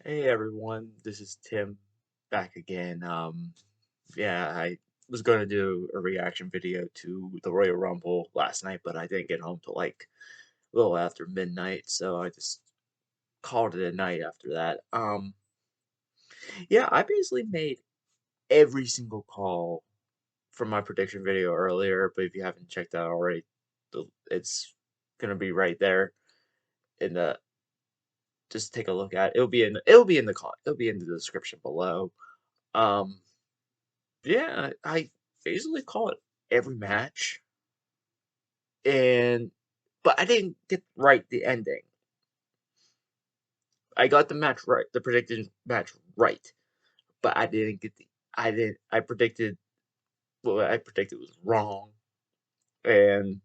Hey everyone, this is Tim back again. Yeah, I was going to do a reaction video to the Royal Rumble last night, but I didn't get home till like a little after midnight, so I just called it a night after that. Yeah, I basically made every single call from my prediction video earlier, but if you haven't checked that already, it's gonna be right there in the just take a look at it. It'll be in the description below. Um Yeah, I basically call it every match, and but I didn't get right the ending. I got the match right, the predicted match right, but I didn't get the. I didn't. I predicted what I predicted was wrong, and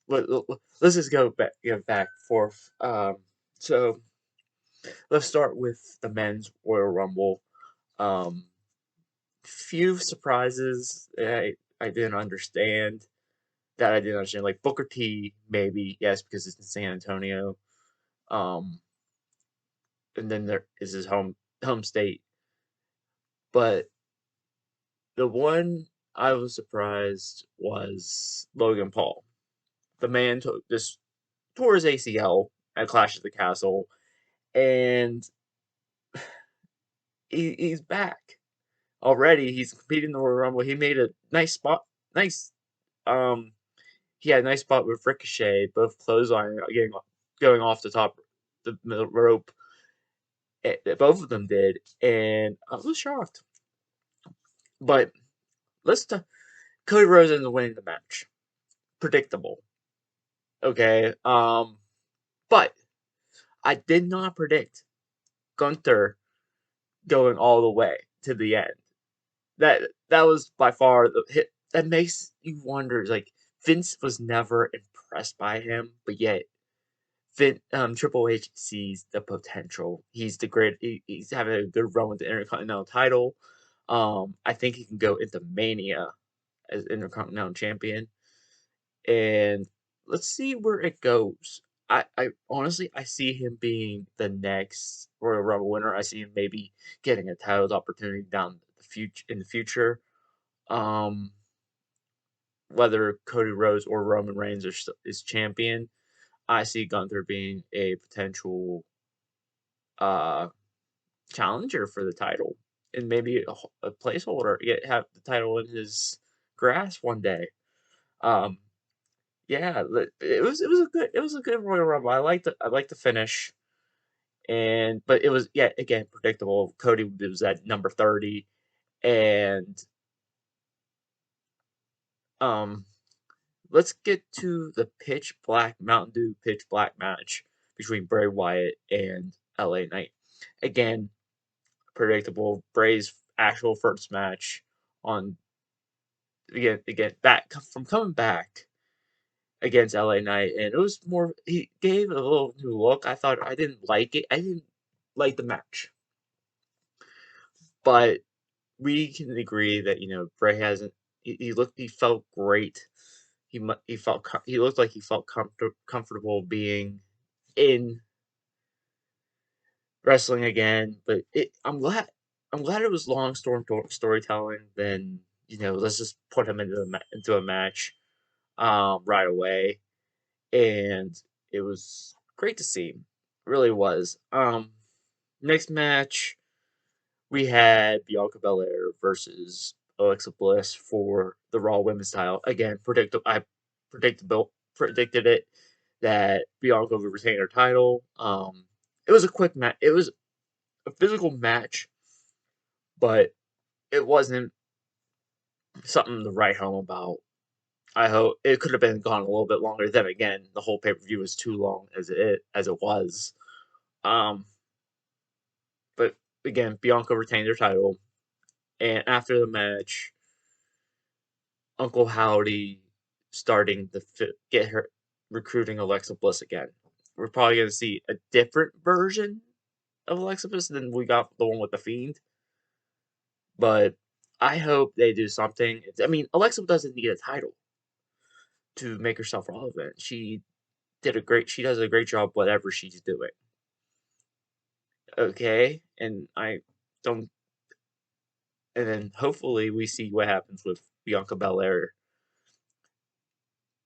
let's just go back forth. So let's start with the men's Royal Rumble. Um, few surprises I didn't understand. That I didn't understand. Like Booker T, maybe yes, because it's in San Antonio. Um, and then there is his home state. But the one I was surprised was Logan Paul. The man tore his ACL at Clash of the Castle, and he's back already. He's competing in the Royal Rumble. He made a nice spot. Nice. Um, he had a nice spot with Ricochet, both clothesline going off the top the middle rope. Both of them did, and I was shocked. But let's talk. Cody Rhodes ends up winning the match. Predictable. Okay. But I did not predict Gunther going all the way to the end. That was by far the hit. That makes you wonder. Like Vince was never impressed by him, but yet Triple H sees the potential. He's the great. He's having a good run with the Intercontinental title. I think he can go into Mania as Intercontinental Champion, and let's see where it goes. I honestly I see him being the next Royal Rumble winner. I see him maybe getting a titles opportunity down the future. Um, whether Cody Rhodes or Roman Reigns is champion, I see Gunther being a potential uh challenger for the title and maybe a placeholder. Have the title in his grasp one day. Um, Yeah, it was a good Royal Rumble. I liked the finish, but it was yet again predictable. Cody was at number 30, and um, let's get to the Pitch Black Mountain Dew Pitch Black match between Bray Wyatt and LA Knight. Again, predictable. Bray's actual first match on again back from coming back against LA Knight, and it was more. He gave a little new look. I didn't like it. I didn't like the match, but we can agree that Bray hasn't. He looked. He felt great. He looked like he felt comfortable being in wrestling again. But I'm glad it was long storytelling. Then let's just put him into a match right away, and it was great to see. It really was. Next match we had Bianca Belair versus Alexa Bliss for the Raw Women's title. Again, predicted it that Bianca would retain her title. It was a quick match. It was a physical match, but it wasn't something to write home about. I hope it could have been gone a little bit longer. Then again, the whole pay per view was too long as it was. Um, but again, Bianca retained her title, and after the match, Uncle Howdy starting to get her recruiting Alexa Bliss again. We're probably going to see a different version of Alexa Bliss than we got the one with the Fiend, but I hope they do something. I mean, Alexa doesn't need a title to make herself relevant. She does a great job whatever she's doing. okay, and I don't. And then hopefully we see what happens with Bianca Belair.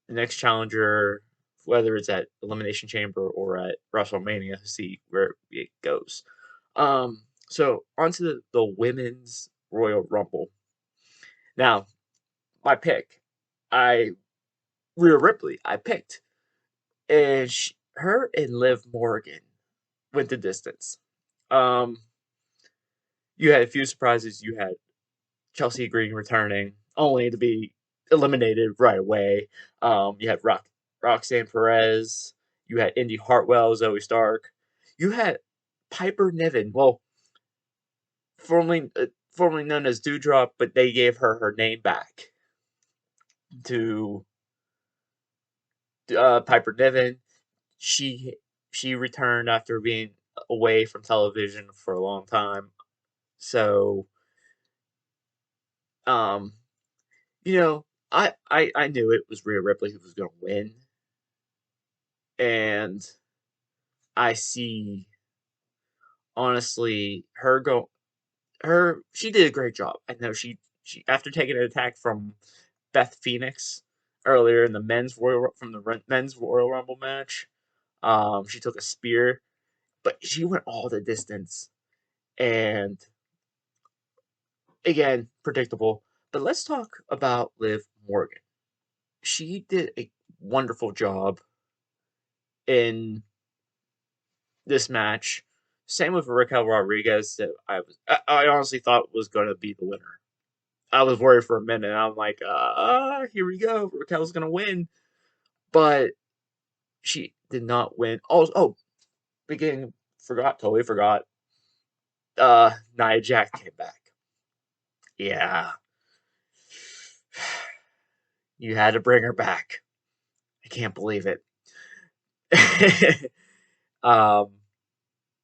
The next challenger, whether it's at Elimination Chamber or at WrestleMania, to see where it goes. So onto the women's Royal Rumble. Now, my pick, I Rhea Ripley, I picked, and her and Liv Morgan went the distance. Um, you had a few surprises. You had Chelsea Green returning, only to be eliminated right away. You had Roxanne Perez. You had Indy Hartwell, Zoe Stark. You had Piper Niven. Well, formerly known as Doudrop, but they gave her name back to Piper Niven. She she returned after being away from television for a long time. So, um, you know, I knew it was Rhea Ripley who was going to win, and I see honestly her she did a great job. I know she after taking an attack from Beth Phoenix earlier in the men's Royal Rumble match, she took a spear, but she went all the distance, and again predictable. But let's talk about Liv Morgan. She did a wonderful job in this match. Same with Raquel Rodriguez that I honestly thought was going to be the winner. I was worried for a minute. I'm like, here we go. Raquel's going to win. But she did not win. Beginning, totally forgot. Nia Jax came back. Yeah. You had to bring her back. I can't believe it. um,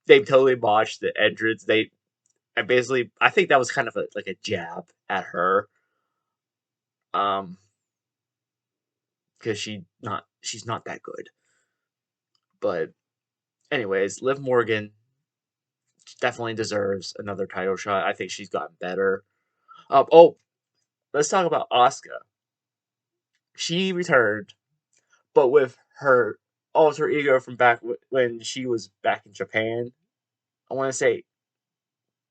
they totally botched the entrance. I think that was kind of like a jab at her. Um, because she's not that good. But anyways, Liv Morgan definitely deserves another title shot. I think she's gotten better. Let's talk about Asuka. She returned, but with her alter ego from back when she was back in Japan. I want to say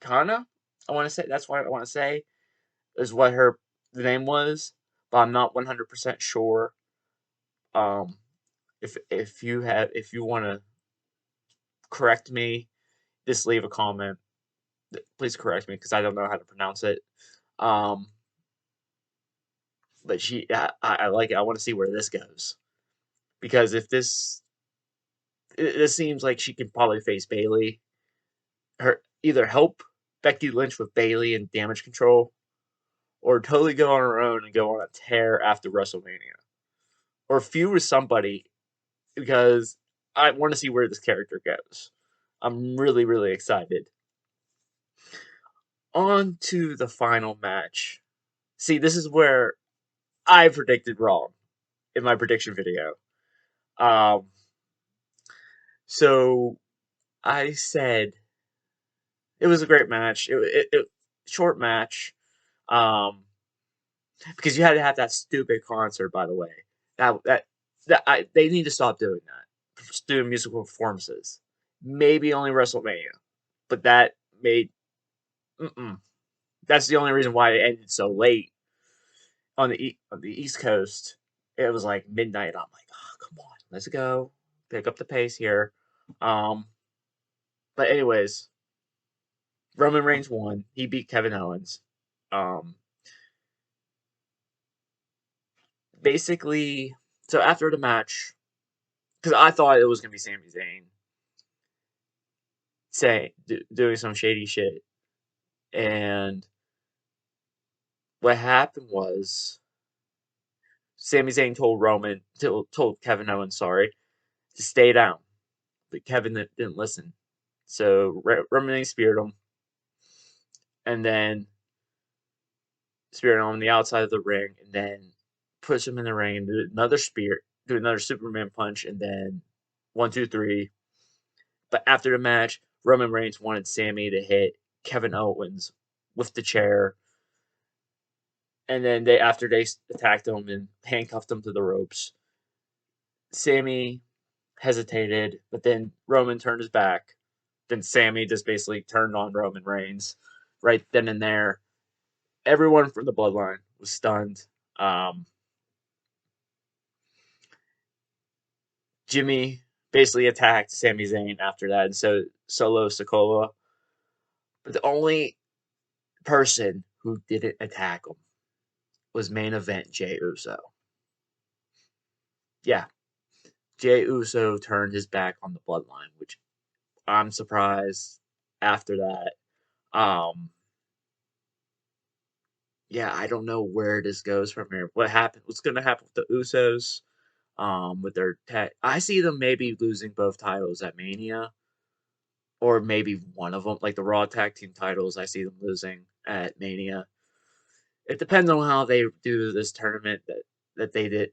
Kana. I want to say that's what I want to say is what the name was, but I'm not 100% sure. Um, if you want to correct me, just leave a comment. Please correct me because I don't know how to pronounce it. Um, but I like it. I want to see where this goes because if this seems like she can probably face Bayley, her either help Becky Lynch with Bayley and damage control, or totally go on her own and go on a tear after WrestleMania, or feud with somebody because I want to see where this character goes. I'm really really excited. On to the final match. See, this is where I predicted wrong in my prediction video. Um, so I said it was a great match. It short match. Um, because you had to have that stupid concert. By the way, they need to stop doing that. Doing musical performances. Maybe only WrestleMania, but that made. Mm-mm. That's the only reason why it ended so late on the East Coast. It was like midnight. I'm like, oh, come on, let's go, pick up the pace here. Um, but anyways, Roman Reigns won. He beat Kevin Owens. Um, basically, so after the match, because I thought it was gonna be Sami Zayn doing some shady shit, and what happened was Sami Zayn told Kevin Owens, sorry, to stay down, but Kevin didn't listen. So Roman Reigns speared him, and then speared him on the outside of the ring, and then push him in the ring and do another Superman punch, and then 1, 2, 3. But after the match, Roman Reigns wanted Sami to hit Kevin Owens with the chair, and then after they attacked him and handcuffed him to the ropes, Sami hesitated, but then Roman turned his back. Then Sami just basically turned on Roman Reigns right then and there. Everyone from the Bloodline was stunned. Jimmy basically attacked Sami Zayn after that, and so Solo Sikoa. But the only person who didn't attack him was main event Jey Uso. Yeah, Jey Uso turned his back on the Bloodline, which I'm surprised after that. Yeah, I don't know where this goes from here. What's going to happen with the Usos? With their tag, I see them maybe losing both titles at Mania, or maybe one of them, like the Raw tag team titles. I see them losing at Mania. It depends on how they do this tournament that they did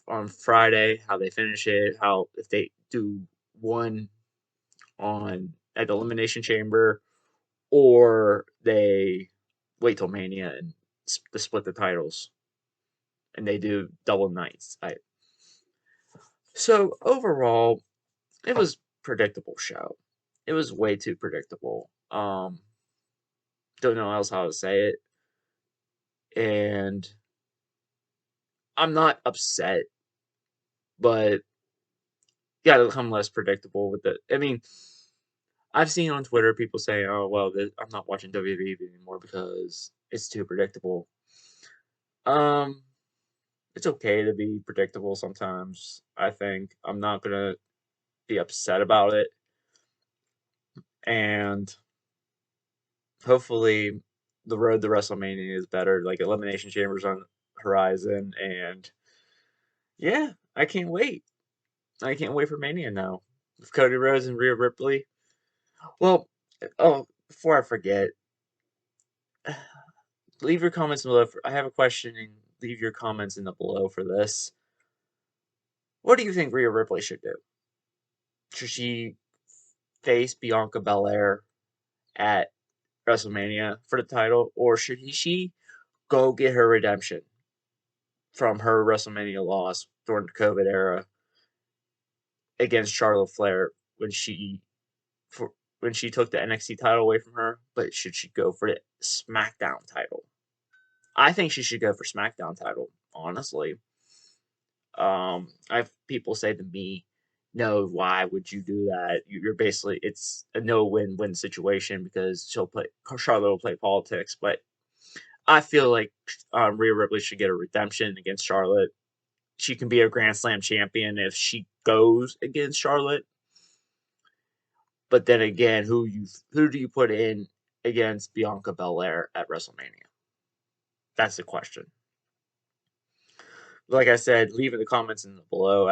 on Friday, how they finish it, how if they do one on at the Elimination Chamber, or they wait till Mania and split the titles, and they do double nights. So overall, it was predictable show. It was way too predictable. Don't know else how to say it, and I'm not upset, but gotta become less predictable with it. I mean, I've seen on Twitter people say, "Oh, well, I'm not watching WWE anymore because it's too predictable." Um, it's okay to be predictable sometimes. I think I'm not gonna be upset about it, and hopefully, the road to WrestleMania is better. Like Elimination Chambers on horizon, and yeah, I can't wait. I can't wait for Mania now with Cody Rhodes and Rhea Ripley. Well, oh, before I forget, leave your comments below. I have a question, and leave your comments in the below for this. What do you think Rhea Ripley should do? Should she face Bianca Belair at WrestleMania for the title, or should she go get her redemption from her WrestleMania loss during the COVID era against Charlotte Flair when she took the NXT title away from her? But should she go for the SmackDown title? I think she should go for SmackDown title, honestly. I've people say to me, "No, why would you do that? You're basically it's a no win-win situation because Charlotte will play politics." But I feel like Rhea Ripley should get a redemption against Charlotte. She can be a Grand Slam champion if she goes against Charlotte. But then again, who do you put in against Bianca Belair at WrestleMania? That's the question. Like I said, leave in the comments in the below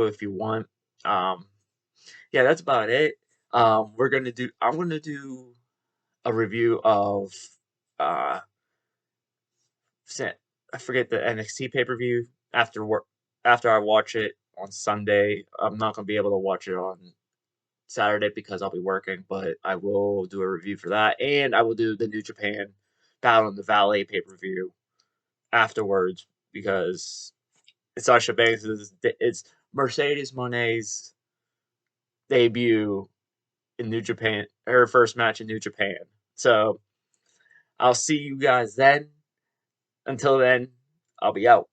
if you want. Um, yeah, that's about it. I'm gonna do a review of uh, I forget the NXT pay per view after work after I watch it on Sunday. I'm not gonna be able to watch it on Saturday because I'll be working, but I will do a review for that, and I will do the New Japan Battle in the Valley pay per view afterwards because Sasha Banks it's Mercedes Moné's debut in New Japan, her first match in New Japan. So I'll see you guys then. Until then, I'll be out.